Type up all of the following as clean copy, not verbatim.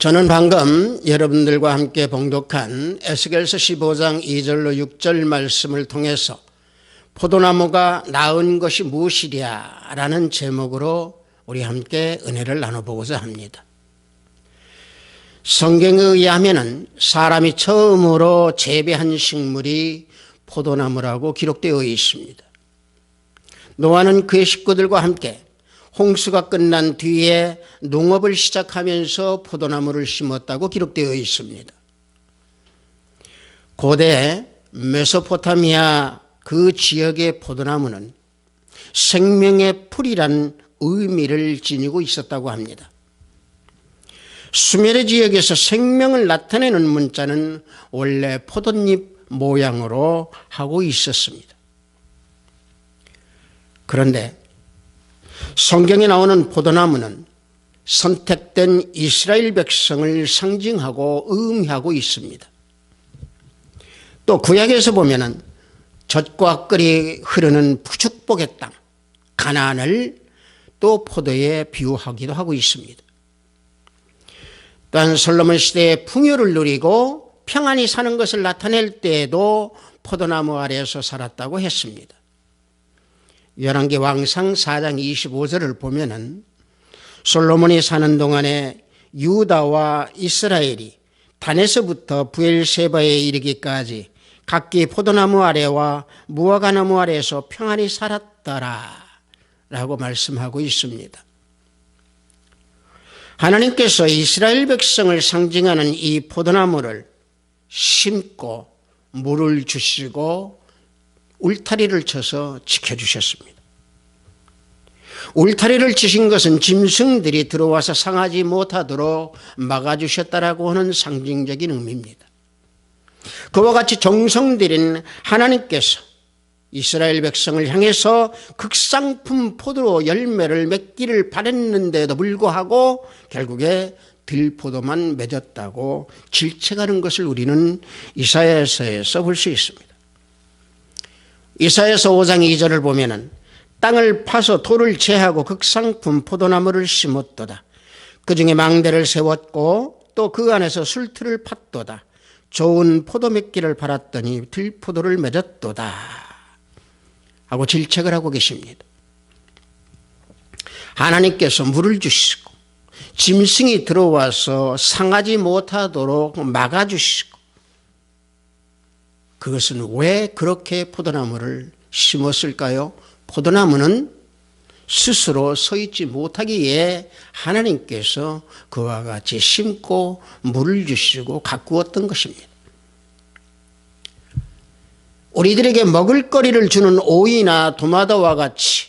저는 방금 여러분들과 함께 봉독한 에스겔서 15장 2절로 6절 말씀을 통해서 포도나무가 낳은 것이 무엇이랴 라는 제목으로 우리 함께 은혜를 나눠보고자 합니다. 성경에 의하면 사람이 처음으로 재배한 식물이 포도나무라고 기록되어 있습니다. 노아는 그의 식구들과 함께 홍수가 끝난 뒤에 농업을 시작하면서 포도나무를 심었다고 기록되어 있습니다. 고대 메소포타미아 그 지역의 포도나무는 생명의 풀이란 의미를 지니고 있었다고 합니다. 수메르 지역에서 생명을 나타내는 문자는 원래 포도잎 모양으로 하고 있었습니다. 그런데 성경에 나오는 포도나무는 선택된 이스라엘 백성을 상징하고 의미하고 있습니다. 또 구약에서 보면은 젖과 꿀이 흐르는 축복의 땅, 가나안을 또 포도에 비유하기도 하고 있습니다. 또한 솔로몬 시대에 풍요를 누리고 평안히 사는 것을 나타낼 때에도 포도나무 아래에서 살았다고 했습니다. 열왕기 왕상 4장 25절을 보면은 솔로몬이 사는 동안에 유다와 이스라엘이 단에서부터 브엘세바에 이르기까지 각기 포도나무 아래와 무화과나무 아래에서 평안히 살았더라 라고 말씀하고 있습니다. 하나님께서 이스라엘 백성을 상징하는 이 포도나무를 심고 물을 주시고 울타리를 쳐서 지켜주셨습니다. 울타리를 치신 것은 짐승들이 들어와서 상하지 못하도록 막아주셨다라고 하는 상징적인 의미입니다. 그와 같이 정성 들인 하나님께서 이스라엘 백성을 향해서 극상품 포도 열매를 맺기를 바랬는데도 불구하고 결국에 들포도만 맺었다고 질책하는 것을 우리는 이사야서에서 볼 수 있습니다. 이사야서 5장 2절을 보면은 땅을 파서 돌을 제하고 극상품 포도나무를 심었도다. 그 중에 망대를 세웠고 또 그 안에서 술틀을 팠도다. 좋은 포도 맺기를 바랐더니 들포도를 맺었도다 하고 질책을 하고 계십니다. 하나님께서 물을 주시고 짐승이 들어와서 상하지 못하도록 막아주시고, 그것은 왜 그렇게 포도나무를 심었을까요? 포도나무는 스스로 서 있지 못하기에 하나님께서 그와 같이 심고 물을 주시고 가꾸었던 것입니다. 우리들에게 먹을거리를 주는 오이나 도마도와 같이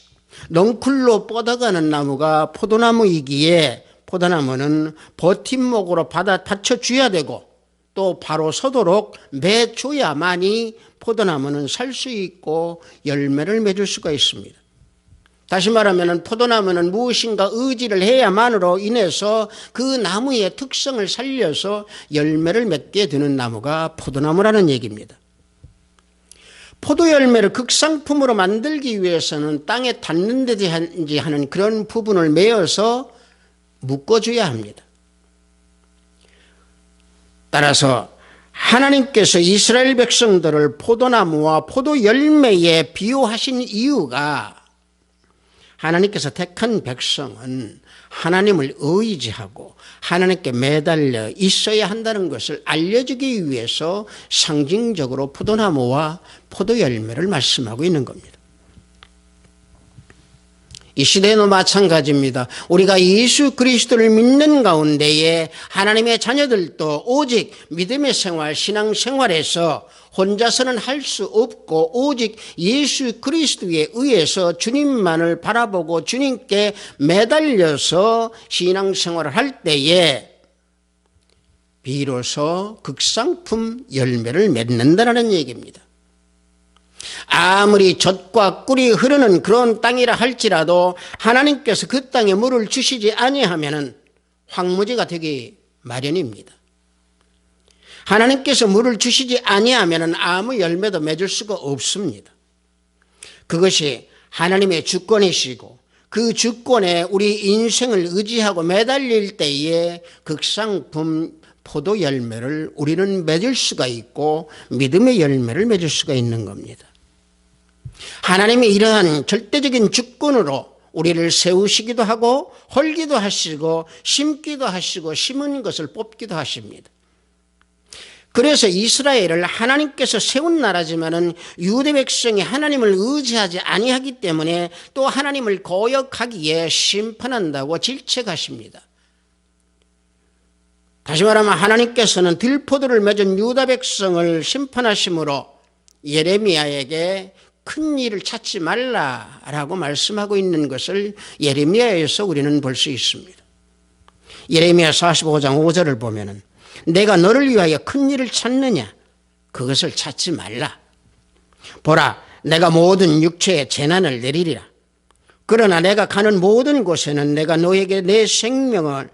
넝쿨로 뻗어가는 나무가 포도나무이기에 포도나무는 버팀목으로 받쳐줘야 되고 또 바로 서도록 매줘야만이 포도나무는 살 수 있고 열매를 맺을 수가 있습니다. 다시 말하면 포도나무는 무엇인가 의지를 해야만으로 인해서 그 나무의 특성을 살려서 열매를 맺게 되는 나무가 포도나무라는 얘기입니다. 포도 열매를 극상품으로 만들기 위해서는 땅에 닿는 듯이 하는 그런 부분을 메어서 묶어줘야 합니다. 따라서 하나님께서 이스라엘 백성들을 포도나무와 포도 열매에 비유하신 이유가 하나님께서 택한 백성은 하나님을 의지하고 하나님께 매달려 있어야 한다는 것을 알려주기 위해서 상징적으로 포도나무와 포도 열매를 말씀하고 있는 겁니다. 이 시대에도 마찬가지입니다. 우리가 예수 그리스도를 믿는 가운데에 하나님의 자녀들도 오직 믿음의 생활, 신앙생활에서 혼자서는 할 수 없고 오직 예수 그리스도에 의해서 주님만을 바라보고 주님께 매달려서 신앙생활을 할 때에 비로소 극상품 열매를 맺는다는 얘기입니다. 아무리 젖과 꿀이 흐르는 그런 땅이라 할지라도 하나님께서 그 땅에 물을 주시지 아니하면 황무지가 되기 마련입니다. 하나님께서 물을 주시지 아니하면 아무 열매도 맺을 수가 없습니다. 그것이 하나님의 주권이시고 그 주권에 우리 인생을 의지하고 매달릴 때에 극상품 포도 열매를 우리는 맺을 수가 있고 믿음의 열매를 맺을 수가 있는 겁니다. 하나님이 이러한 절대적인 주권으로 우리를 세우시기도 하고 헐기도 하시고 심기도 하시고 심은 것을 뽑기도 하십니다. 그래서 이스라엘을 하나님께서 세운 나라지만은 유대 백성이 하나님을 의지하지 아니하기 때문에 또 하나님을 거역하기에 심판한다고 질책하십니다. 다시 말하면 하나님께서는 들포도를 맺은 유다 백성을 심판하심으로 예레미야에게 큰 일을 찾지 말라라고 말씀하고 있는 것을 예레미야에서 우리는 볼 수 있습니다. 예레미야 45장 5절을 보면은 내가 너를 위하여 큰 일을 찾느냐? 그것을 찾지 말라. 보라, 내가 모든 육체에 재난을 내리리라. 그러나 내가 가는 모든 곳에는 내가 너에게 내 생명을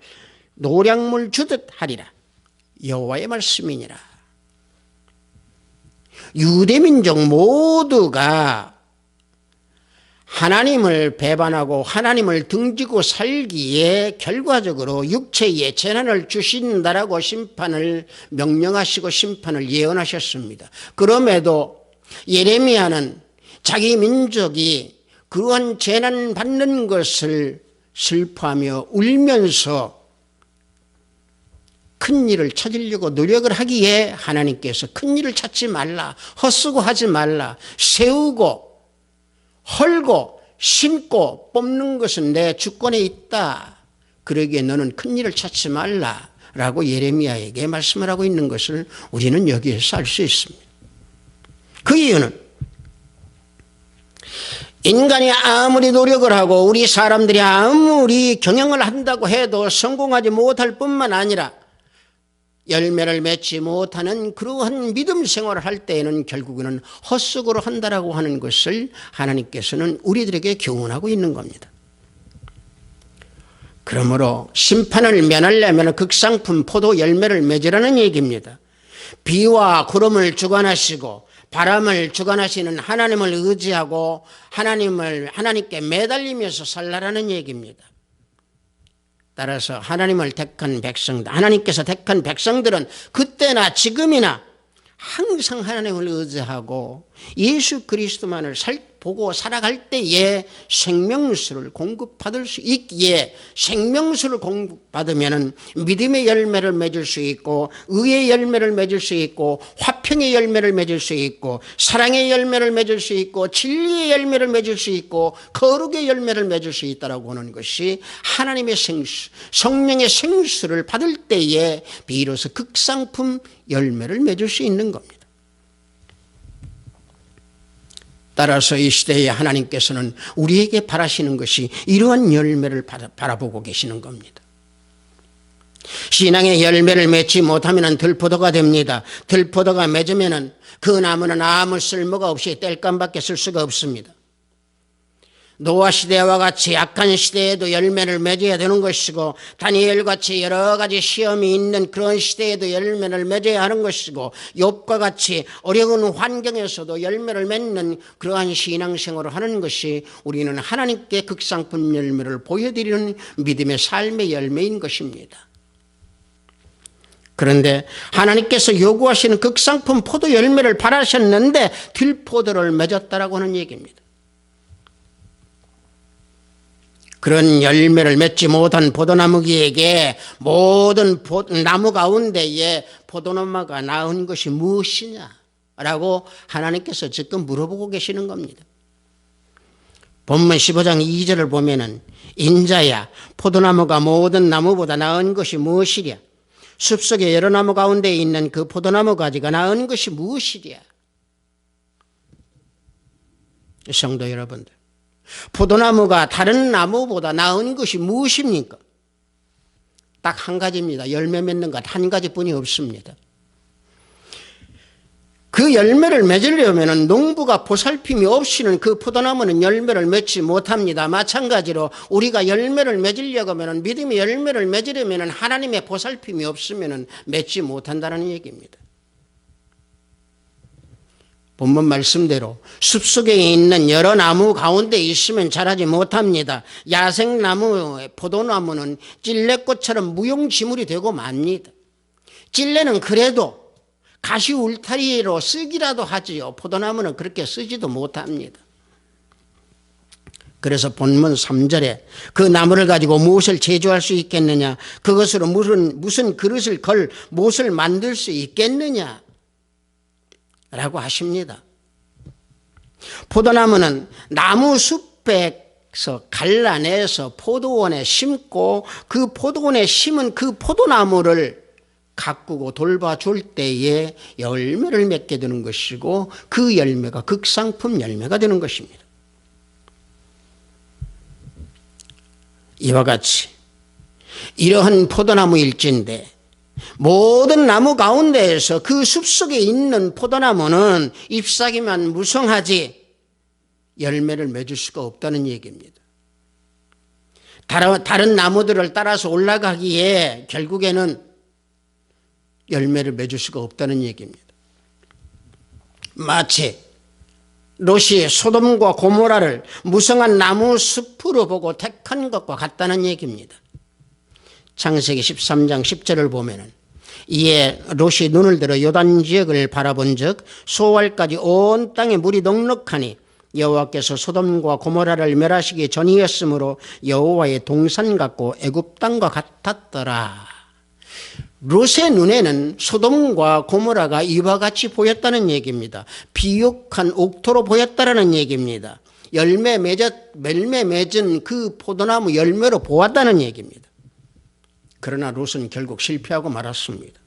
노량물 주듯 하리라. 여호와의 말씀이니라. 유대민족 모두가 하나님을 배반하고 하나님을 등지고 살기에 결과적으로 육체에 재난을 주신다라고 심판을 명령하시고 심판을 예언하셨습니다. 그럼에도 예레미야는 자기 민족이 그러한 재난 받는 것을 슬퍼하며 울면서 큰 일을 찾으려고 노력을 하기에 하나님께서 큰 일을 찾지 말라, 헛수고 하지 말라, 세우고 헐고 심고 뽑는 것은 내 주권에 있다. 그러기에 너는 큰 일을 찾지 말라라고 예레미야에게 말씀을 하고 있는 것을 우리는 여기에서 알 수 있습니다. 그 이유는 인간이 아무리 노력을 하고 우리 사람들이 아무리 경영을 한다고 해도 성공하지 못할 뿐만 아니라 열매를 맺지 못하는 그러한 믿음 생활을 할 때에는 결국에는 헛수고로 한다라고 하는 것을 하나님께서는 우리들에게 교훈하고 있는 겁니다. 그러므로 심판을 면하려면 극상품 포도 열매를 맺으라는 얘기입니다. 비와 구름을 주관하시고 바람을 주관하시는 하나님을 의지하고 하나님께 매달리면서 살라라는 얘기입니다. 따라서 하나님을 택한 백성들, 하나님께서 택한 백성들은 그때나 지금이나 항상 하나님을 의지하고 예수 그리스도만을 보고 살아갈 때에 생명수를 공급받을 수 있기에 생명수를 공급받으면 믿음의 열매를 맺을 수 있고 의의 열매를 맺을 수 있고 화평의 열매를 맺을 수 있고 사랑의 열매를 맺을 수 있고 진리의 열매를 맺을 수 있고 거룩의 열매를 맺을 수 있다라고 하는 것이 하나님의 생수, 성령의 생수를 받을 때에 비로소 극상품 열매를 맺을 수 있는 겁니다. 따라서 이 시대에 하나님께서는 우리에게 바라시는 것이 이러한 열매를 바라보고 계시는 겁니다. 신앙의 열매를 맺지 못하면 들포도가 됩니다. 들포도가 맺으면 그 나무는 아무 쓸모가 없이 땔감밖에 쓸 수가 없습니다. 노아 시대와 같이 악한 시대에도 열매를 맺어야 되는 것이고 다니엘같이 여러 가지 시험이 있는 그런 시대에도 열매를 맺어야 하는 것이고 욥과 같이 어려운 환경에서도 열매를 맺는 그러한 신앙생활을 하는 것이 우리는 하나님께 극상품 열매를 보여드리는 믿음의 삶의 열매인 것입니다. 그런데 하나님께서 요구하시는 극상품 포도 열매를 바라셨는데 들포도를 맺었다라고 하는 얘기입니다. 그런 열매를 맺지 못한 포도나무기에게 모든 나무 가운데에 포도나무가 나은 것이 무엇이냐라고 하나님께서 지금 물어보고 계시는 겁니다. 본문 15장 2절을 보면은 인자야 포도나무가 모든 나무보다 나은 것이 무엇이랴? 숲속의 여러 나무 가운데 있는 그 포도나무 가지가 나은 것이 무엇이랴? 성도 여러분들, 포도나무가 다른 나무보다 나은 것이 무엇입니까? 딱 한 가지입니다. 열매 맺는 것 한 가지뿐이 없습니다. 그 열매를 맺으려면 농부가 보살핌이 없이는 그 포도나무는 열매를 맺지 못합니다. 마찬가지로 우리가 열매를 맺으려고 하면 믿음의 열매를 맺으려면 하나님의 보살핌이 없으면 맺지 못한다는 얘기입니다. 본문 말씀대로 숲속에 있는 여러 나무 가운데 있으면 자라지 못합니다. 야생나무, 포도나무는 찔레꽃처럼 무용지물이 되고 맙니다. 찔레는 그래도 가시 울타리로 쓰기라도 하지요. 포도나무는 그렇게 쓰지도 못합니다. 그래서 본문 3절에 그 나무를 가지고 무엇을 제조할 수 있겠느냐? 그것으로 무슨 그릇을 걸 무엇을 만들 수 있겠느냐? 라고 하십니다. 포도나무는 나무 숲에서 갈라내서 포도원에 심고 그 포도원에 심은 그 포도나무를 가꾸고 돌봐줄 때에 열매를 맺게 되는 것이고 그 열매가 극상품 열매가 되는 것입니다. 이와 같이 이러한 포도나무일진데 모든 나무 가운데에서 그 숲속에 있는 포도나무는 잎사귀만 무성하지 열매를 맺을 수가 없다는 얘기입니다. 다른 나무들을 따라서 올라가기에 결국에는 열매를 맺을 수가 없다는 얘기입니다. 마치 롯이 소돔과 고모라를 무성한 나무 숲으로 보고 택한 것과 같다는 얘기입니다. 창세기 13장 10절을 보면은 이에 롯이 눈을 들어 요단 지역을 바라본 적 소알까지 온 땅에 물이 넉넉하니 여호와께서 소돔과 고모라를 멸하시기 전이었으므로 여호와의 동산 같고 애굽 땅과 같았더라. 롯의 눈에는 소돔과 고모라가 이와 같이 보였다는 얘기입니다. 비옥한 옥토로 보였다는 얘기입니다. 열매 맺은 그 포도나무 열매로 보았다는 얘기입니다. 그러나 롯은 결국 실패하고 말았습니다.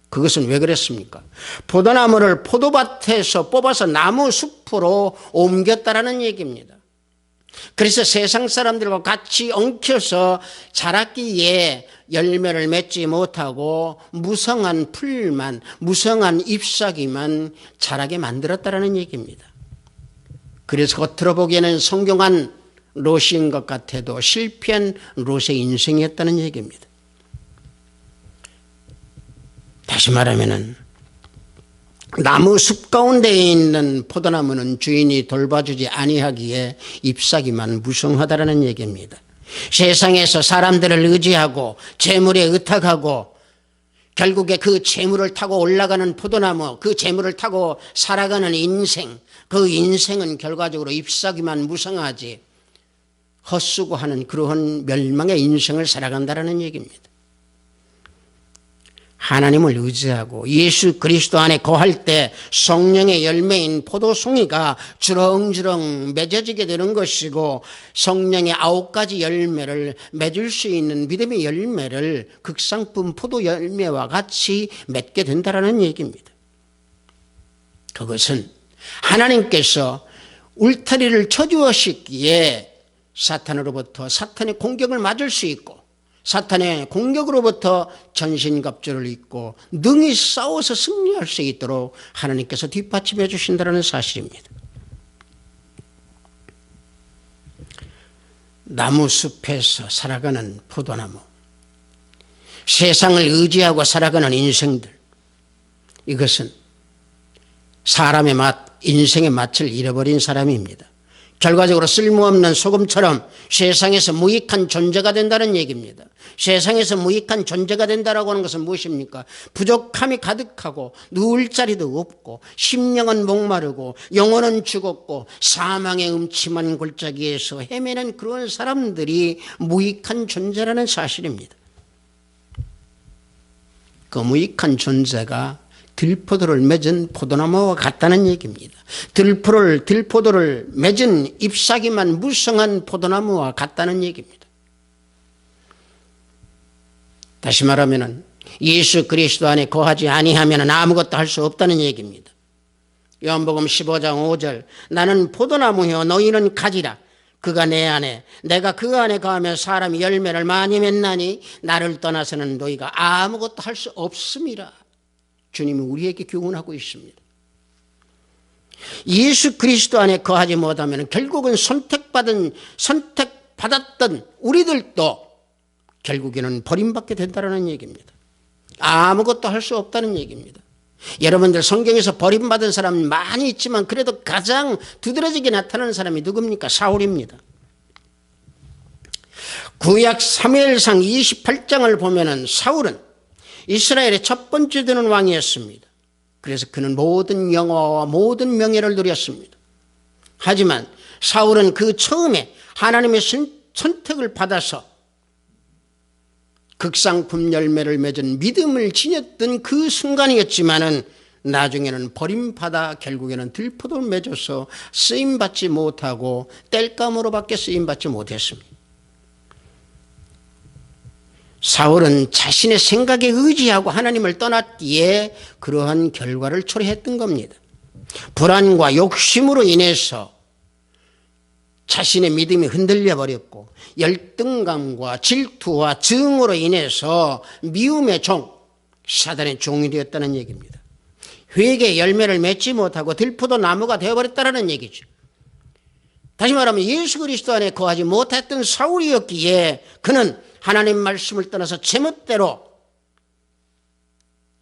그것은 왜 그랬습니까? 포도나무를 포도밭에서 뽑아서 나무 숲으로 옮겼다라는 얘기입니다. 그래서 세상 사람들과 같이 엉켜서 자랐기에 열매를 맺지 못하고 무성한 풀만, 무성한 잎사귀만 자라게 만들었다라는 얘기입니다. 그래서 겉으로 보기에는 성공한 롯인 것 같아도 실패한 롯의 인생이었다는 얘기입니다. 다시 말하면은 나무 숲 가운데 있는 포도나무는 주인이 돌봐주지 아니하기에 잎사귀만 무성하다라는 얘기입니다. 세상에서 사람들을 의지하고 재물에 의탁하고 결국에 그 재물을 타고 올라가는 포도나무, 그 재물을 타고 살아가는 인생, 그 인생은 결과적으로 잎사귀만 무성하지 헛수고하는 그러한 멸망의 인생을 살아간다는 얘기입니다. 하나님을 의지하고 예수 그리스도 안에 거할 때 성령의 열매인 포도송이가 주렁주렁 맺어지게 되는 것이고 성령의 9가지 열매를 맺을 수 있는 믿음의 열매를 극상품 포도 열매와 같이 맺게 된다는 얘기입니다. 그것은 하나님께서 울타리를 쳐주었기에 사탄으로부터 사탄의 공격을 맞을 수 있고 사탄의 공격으로부터 전신갑주를 입고 능히 싸워서 승리할 수 있도록 하나님께서 뒷받침해 주신다는 사실입니다. 나무 숲에서 살아가는 포도나무, 세상을 의지하고 살아가는 인생들, 이것은 사람의 맛, 인생의 맛을 잃어버린 사람입니다. 결과적으로 쓸모없는 소금처럼 세상에서 무익한 존재가 된다는 얘기입니다. 세상에서 무익한 존재가 된다라고 하는 것은 무엇입니까? 부족함이 가득하고 누울 자리도 없고 심령은 목마르고 영혼은 죽었고 사망의 음침한 골짜기에서 헤매는 그런 사람들이 무익한 존재라는 사실입니다. 그 무익한 존재가 들포도를 맺은 포도나무와 같다는 얘기입니다. 들포도를 맺은 잎사귀만 무성한 포도나무와 같다는 얘기입니다. 다시 말하면 예수 그리스도 안에 거하지 아니하면 아무것도 할 수 없다는 얘기입니다. 요한복음 15장 5절 나는 포도나무요 너희는 가지라. 그가 내 안에 내가 그 안에 거하면 사람이 열매를 많이 맺나니 나를 떠나서는 너희가 아무것도 할 수 없음이라. 주님이 우리에게 교훈하고 있습니다. 예수 그리스도 안에 거하지 못하면 결국은 선택받았던 우리들도 결국에는 버림받게 된다는 얘기입니다. 아무것도 할 수 없다는 얘기입니다. 여러분들 성경에서 버림받은 사람 많이 있지만 그래도 가장 두드러지게 나타나는 사람이 누굽니까? 사울입니다. 구약 사무엘상 28장을 보면은 사울은 이스라엘의 첫 번째 되는 왕이었습니다. 그래서 그는 모든 영화와 모든 명예를 누렸습니다. 하지만 사울은 그 처음에 하나님의 선택을 받아서 극상품 열매를 맺은 믿음을 지녔던 그 순간이었지만은 나중에는 버림받아 결국에는 들포도를 맺어서 쓰임받지 못하고 땔감으로밖에 쓰임받지 못했습니다. 사울은 자신의 생각에 의지하고 하나님을 떠났기에 그러한 결과를 초래했던 겁니다. 불안과 욕심으로 인해서 자신의 믿음이 흔들려 버렸고 열등감과 질투와 증오로 인해서 미움의 종, 사단의 종이 되었다는 얘기입니다. 회개의 열매를 맺지 못하고 들포도 나무가 되어버렸다는 얘기죠. 다시 말하면 예수 그리스도 안에 거하지 못했던 사울이었기에 그는 하나님 말씀을 떠나서 제멋대로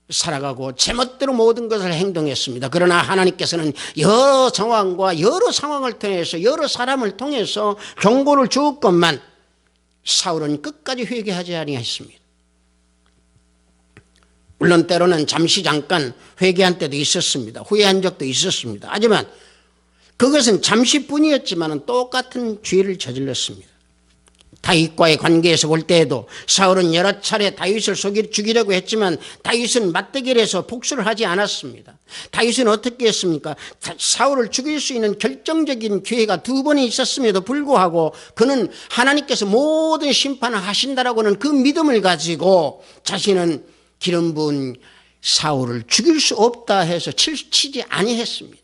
살아가고 제멋대로 모든 것을 행동했습니다. 그러나 하나님께서는 여러 상황과 여러 상황을 통해서 여러 사람을 통해서 경고를 주었건만 사울은 끝까지 회개하지 아니했습니다. 물론 때로는 잠깐 회개한 때도 있었습니다. 후회한 적도 있었습니다. 하지만 그것은 잠시뿐이었지만 똑같은 죄를 저질렀습니다. 다윗과의 관계에서 볼 때에도 사울은 여러 차례 다윗을 죽이려고 했지만 다윗은 맞대결을 해서 복수를 하지 않았습니다. 다윗은 어떻게 했습니까? 사울을 죽일 수 있는 결정적인 기회가 2번이 있었음에도 불구하고 그는 하나님께서 모든 심판을 하신다라고는 그 믿음을 가지고 자신은 기름 부은 사울을 죽일 수 없다 해서 치지 아니했습니다.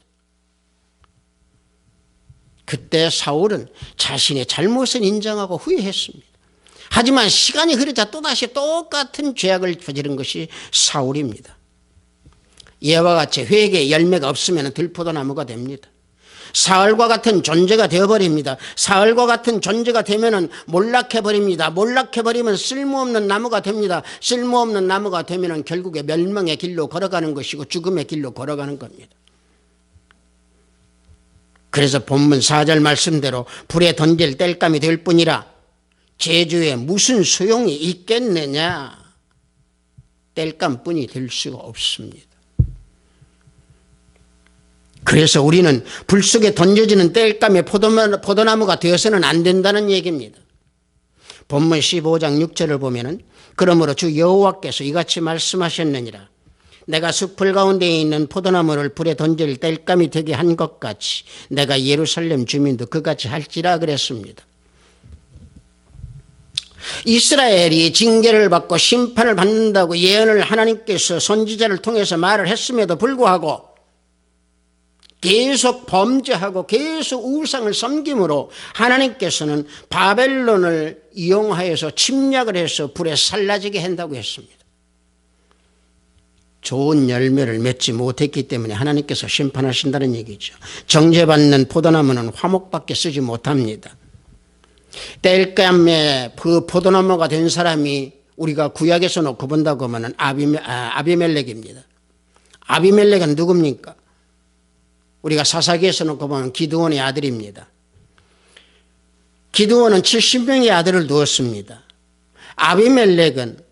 그때 사울은 자신의 잘못을 인정하고 후회했습니다. 하지만 시간이 흐르자 또다시 똑같은 죄악을 저지른 것이 사울입니다. 이와 같이 회개의 열매가 없으면 들포도나무가 됩니다. 사울과 같은 존재가 되어버립니다. 사울과 같은 존재가 되면 몰락해버립니다. 몰락해버리면 쓸모없는 나무가 됩니다. 쓸모없는 나무가 되면 결국에 멸망의 길로 걸어가는 것이고 죽음의 길로 걸어가는 겁니다. 그래서 본문 4절 말씀대로 불에 던질 땔감이 될 뿐이라 제주에 무슨 소용이 있겠느냐. 땔감뿐이 될 수가 없습니다. 그래서 우리는 불 속에 던져지는 땔감의 포도나무가 되어서는 안 된다는 얘기입니다. 본문 15장 6절을 보면은 그러므로 주 여호와께서 이같이 말씀하셨느니라. 내가 숲을 가운데에 있는 포도나무를 불에 던질 땔감이 되게 한 것 같이 내가 예루살렘 주민도 그같이 할지라 그랬습니다. 이스라엘이 징계를 받고 심판을 받는다고 예언을 하나님께서 선지자를 통해서 말을 했음에도 불구하고 계속 범죄하고 계속 우상을 섬김으로 하나님께서는 바벨론을 이용하여서 침략을 해서 불에 살라지게 한다고 했습니다. 좋은 열매를 맺지 못했기 때문에 하나님께서 심판하신다는 얘기죠. 정죄받는 포도나무는 화목밖에 쓰지 못합니다. 땔감의 그 포도나무가 된 사람이 우리가 구약에서 놓고 본다고 하면 아비멜렉입니다. 아비멜렉은 누굽니까? 우리가 사사기에서 놓고 보면 기드온의 아들입니다. 기드온은 70명의 아들을 두었습니다. 아비멜렉은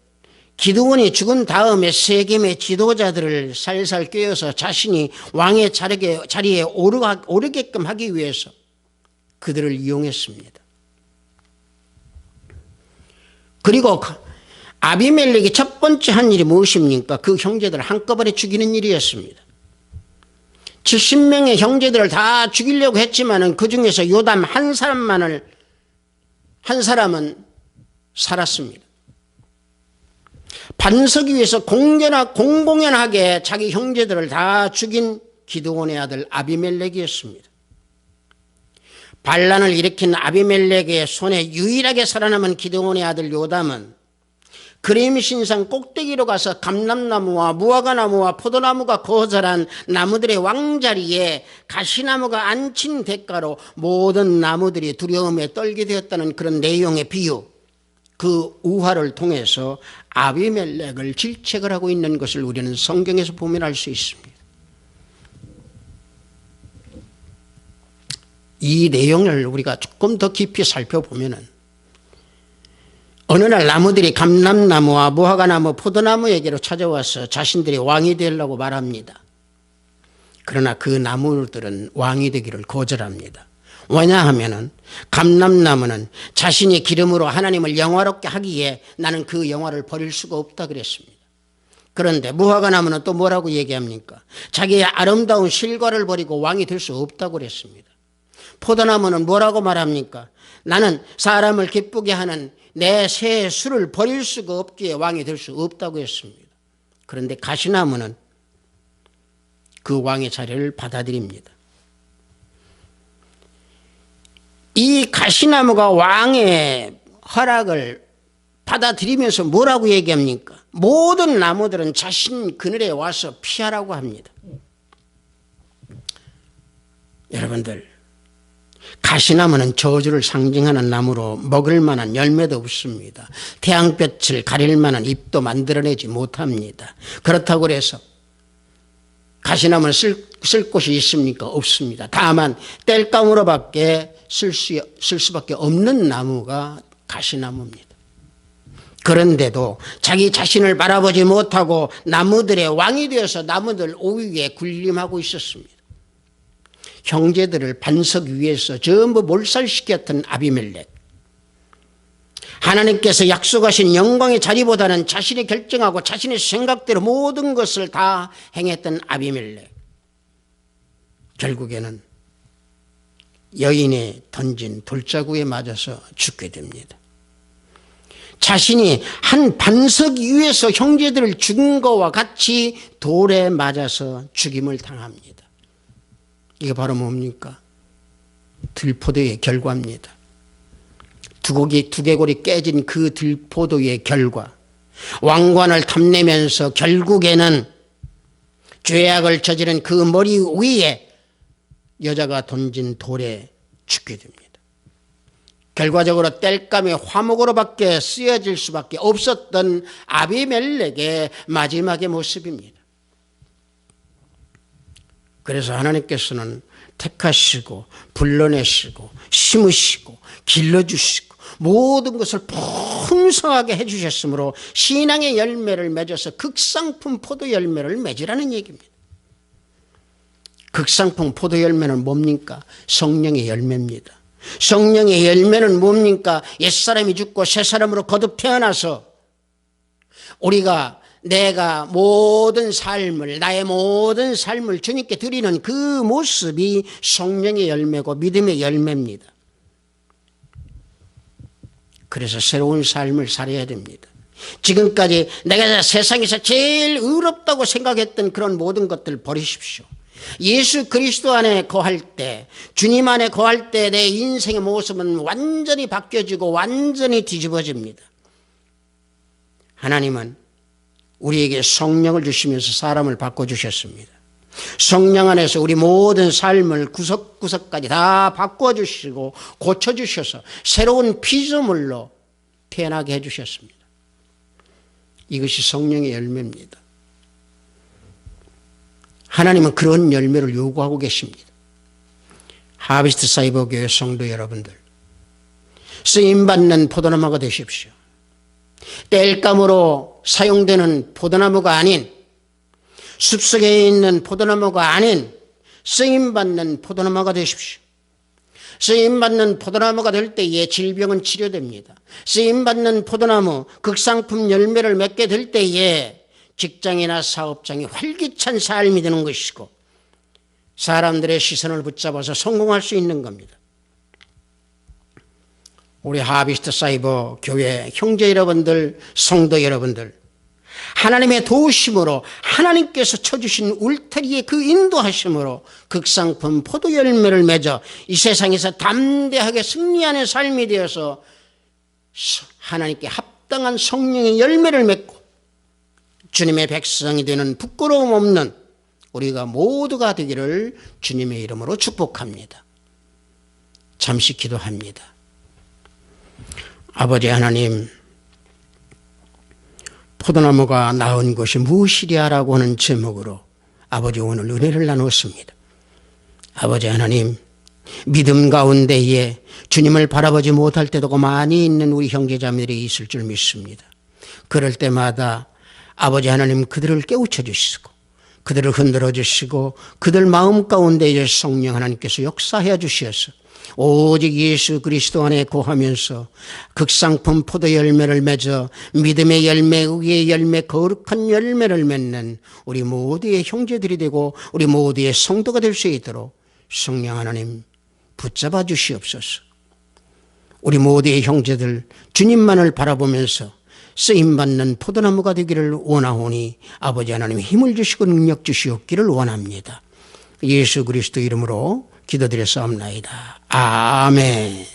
기드온이 죽은 다음에 세겜의 지도자들을 살살 꿰어서 자신이 왕의 자리에 오르게끔 하기 위해서 그들을 이용했습니다. 그리고 아비멜렉이 첫 번째 한 일이 무엇입니까? 그 형제들을 한꺼번에 죽이는 일이었습니다. 70명의 형제들을 다 죽이려고 했지만은 그 중에서 요담 한 사람은 살았습니다. 반석 위에서 공공연하게 자기 형제들을 다 죽인 기드온의 아들 아비멜렉이었습니다. 반란을 일으킨 아비멜렉의 손에 유일하게 살아남은 기드온의 아들 요담은 그림 신상 꼭대기로 가서 감람나무와 무화과나무와 포도나무가 거절한 나무들의 왕자리에 가시나무가 앉힌 대가로 모든 나무들이 두려움에 떨게 되었다는 그런 내용의 비유, 그 우화를 통해서 아비멜렉을 질책을 하고 있는 것을 우리는 성경에서 보면 알 수 있습니다. 이 내용을 우리가 조금 더 깊이 살펴보면은 어느 날 나무들이 감람나무와 무화과나무, 포도나무에게로 찾아와서 자신들이 왕이 되려고 말합니다. 그러나 그 나무들은 왕이 되기를 거절합니다. 왜냐하면은 감람나무는 자신이 기름으로 하나님을 영화롭게 하기에 나는 그 영화를 버릴 수가 없다 그랬습니다. 그런데 무화과나무는 또 뭐라고 얘기합니까? 자기의 아름다운 실과를 버리고 왕이 될 수 없다고 그랬습니다. 포도나무는 뭐라고 말합니까? 나는 사람을 기쁘게 하는 내 새 술을 버릴 수가 없기에 왕이 될 수 없다고 했습니다. 그런데 가시나무는 그 왕의 자리를 받아들입니다. 이 가시나무가 왕의 허락을 받아들이면서 뭐라고 얘기합니까? 모든 나무들은 자신 그늘에 와서 피하라고 합니다. 여러분들, 가시나무는 저주를 상징하는 나무로 먹을 만한 열매도 없습니다. 태양볕을 가릴 만한 잎도 만들어내지 못합니다. 그렇다고 해서 가시나무는 쓸 곳이 있습니까? 없습니다. 다만 땔감으로밖에 쓸 수밖에 없는 나무가 가시나무입니다. 그런데도 자기 자신을 바라보지 못하고 나무들의 왕이 되어서 나무들 우위에 군림하고 있었습니다. 형제들을 반석 위에서 전부 몰살시켰던 아비멜렉. 하나님께서 약속하신 영광의 자리보다는 자신이 결정하고 자신의 생각대로 모든 것을 다 행했던 아비멜렉. 결국에는 여인이 던진 돌자구에 맞아서 죽게 됩니다. 자신이 한 반석 위에서 형제들을 죽인 것과 같이 돌에 맞아서 죽임을 당합니다. 이게 바로 뭡니까? 들포도의 결과입니다. 두개골이 깨진 그 들포도의 결과. 왕관을 탐내면서 결국에는 죄악을 저지른 그 머리 위에 여자가 던진 돌에 죽게 됩니다. 결과적으로 땔감의 화목으로밖에 쓰여질 수밖에 없었던 아비멜렉의 마지막의 모습입니다. 그래서 하나님께서는 택하시고 불러내시고 심으시고 길러주시고 모든 것을 풍성하게 해주셨으므로 신앙의 열매를 맺어서 극상품 포도 열매를 맺으라는 얘기입니다. 극상품 포도 열매는 뭡니까? 성령의 열매입니다. 성령의 열매는 뭡니까? 옛사람이 죽고 새사람으로 거듭 태어나서 내가 나의 모든 삶을 주님께 드리는 그 모습이 성령의 열매고 믿음의 열매입니다. 그래서 새로운 삶을 살아야 됩니다. 지금까지 내가 세상에서 제일 의롭다고 생각했던 그런 모든 것들 버리십시오. 예수 그리스도 안에 거할 때, 주님 안에 거할 때 내 인생의 모습은 완전히 바뀌어지고 완전히 뒤집어집니다. 하나님은 우리에게 성령을 주시면서 사람을 바꿔주셨습니다. 성령 안에서 우리 모든 삶을 구석구석까지 다 바꿔주시고 고쳐주셔서 새로운 피조물로 태어나게 해주셨습니다. 이것이 성령의 열매입니다. 하나님은 그런 열매를 요구하고 계십니다. 하비스트 사이버 교회 성도 여러분들, 쓰임받는 포도나무가 되십시오. 땔감으로 사용되는 포도나무가 아닌, 숲속에 있는 포도나무가 아닌 쓰임받는 포도나무가 되십시오. 쓰임받는 포도나무가 될 때에 질병은 치료됩니다. 쓰임받는 포도나무, 극상품 열매를 맺게 될 때에 직장이나 사업장이 활기찬 삶이 되는 것이고 사람들의 시선을 붙잡아서 성공할 수 있는 겁니다. 우리 하비스트 사이버 교회 형제 여러분들, 성도 여러분들, 하나님의 도우심으로 하나님께서 쳐주신 울타리의 그 인도하심으로 극상품 포도 열매를 맺어 이 세상에서 담대하게 승리하는 삶이 되어서 하나님께 합당한 성령의 열매를 맺고 주님의 백성이 되는 부끄러움 없는 우리가 모두가 되기를 주님의 이름으로 축복합니다. 잠시 기도합니다. 아버지 하나님, 포도나무가 낳은 것이 무엇이랴라고 하는 제목으로 아버지 오늘 은혜를 나누었습니다. 아버지 하나님, 믿음 가운데에 주님을 바라보지 못할 때도 많이 있는 우리 형제자매들이 있을 줄 믿습니다. 그럴 때마다 아버지 하나님 그들을 깨우쳐 주시고 그들을 흔들어 주시고 그들 마음 가운데에 성령 하나님께서 역사해 주셔서 오직 예수 그리스도 안에 거하면서 극상품 포도 열매를 맺어 믿음의 열매, 의의 열매, 거룩한 열매를 맺는 우리 모두의 형제들이 되고 우리 모두의 성도가 될 수 있도록 성령 하나님 붙잡아 주시옵소서. 우리 모두의 형제들 주님만을 바라보면서 쓰임받는 포도나무가 되기를 원하오니 아버지 하나님 힘을 주시고 능력 주시옵기를 원합니다. 예수 그리스도 이름으로 기도드렸사옵나이다. 아멘.